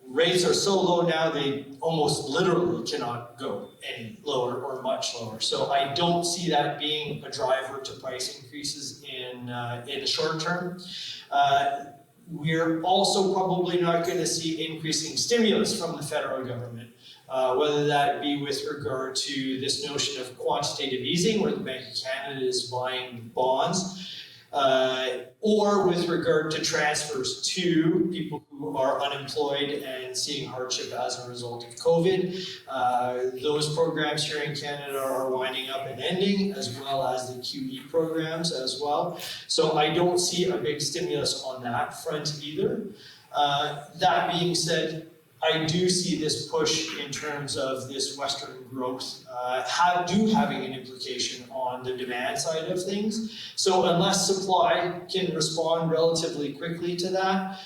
Rates are so low now, they almost literally cannot go any lower or much lower. So I don't see that being a driver to price increases in the short term. We're also probably not going to see increasing stimulus from the federal government, whether that be with regard to this notion of quantitative easing, where the Bank of Canada is buying bonds, or with regard to transfers to people who are unemployed and seeing hardship as a result of COVID. Those programs here in Canada are winding up and ending, as well as the QE programs as well. So I don't see a big stimulus on that front either. That being said, I do see this push in terms of this Western growth having an implication on the demand side of things. So unless supply can respond relatively quickly to that,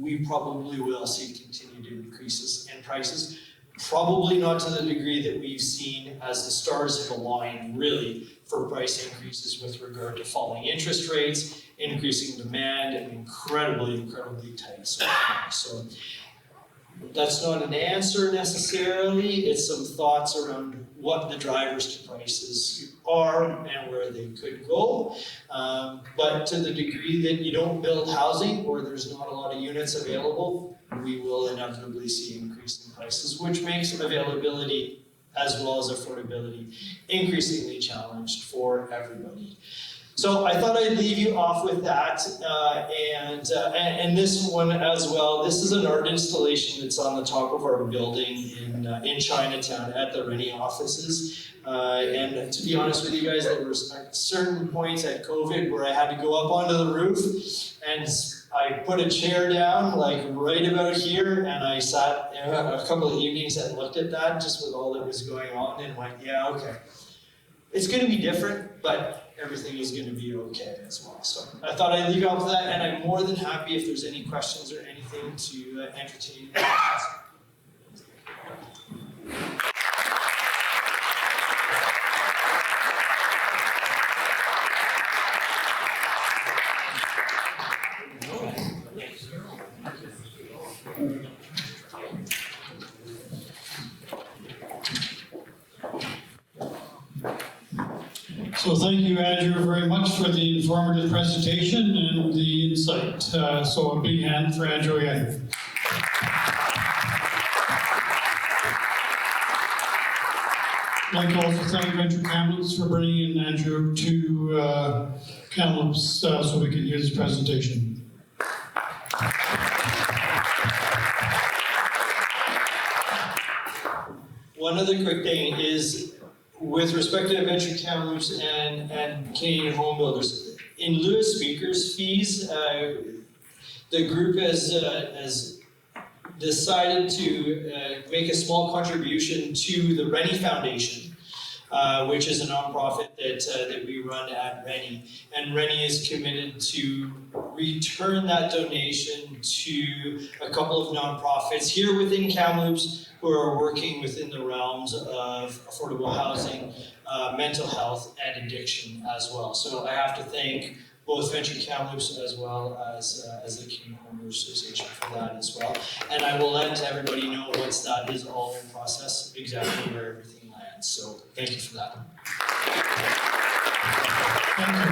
we probably will see continued increases in prices. Probably not to the degree that we've seen as the stars have aligned really for price increases with regard to falling interest rates, increasing demand, and incredibly tight supply. So that's not an answer necessarily, it's some thoughts around what the drivers to prices are and where they could go. But to the degree that you don't build housing or there's not a lot of units available, we will inevitably see increase in prices, which makes availability as well as affordability increasingly challenged for everybody. So I thought I'd leave you off with that, and this one as well. This is an art installation that's on the top of our building in Chinatown at the Rennie offices. And to be honest with you guys, there were certain points at COVID where I had to go up onto the roof, and I put a chair down right about here, and I sat a couple of evenings and looked at that just with all that was going on, and went, yeah, okay. It's going to be different, but everything is going to be okay as well. So I thought I'd leave you off with that, and I'm more than happy if there's any questions or anything to entertain. So thank you, Andrew, very much for the informative presentation and the insight. So a big hand for Andrew again. I'd like to also thank Venture Kamloops for bringing in Andrew to Kamloops so we can hear this presentation. One other quick thing is, with respect to Venture Kamloops and Canadian home builders, in lieu of speakers' fees, the group has decided to make a small contribution to the Rennie Foundation, which is a nonprofit that we run at Rennie. And Rennie is committed to return that donation to a couple of nonprofits here within Kamloops who are working within the realms of affordable housing, mental health, and addiction as well. So I have to thank both Venture Kamloops as well as the Canadian Homeowners Association for that as well. And I will let everybody know once that is all in process, exactly where everything lands. So thank you for that. Thank you.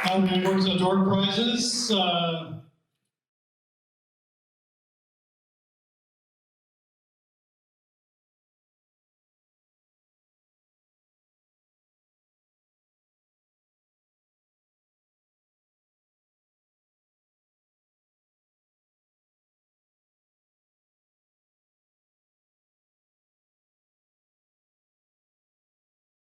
Now we work the door prizes.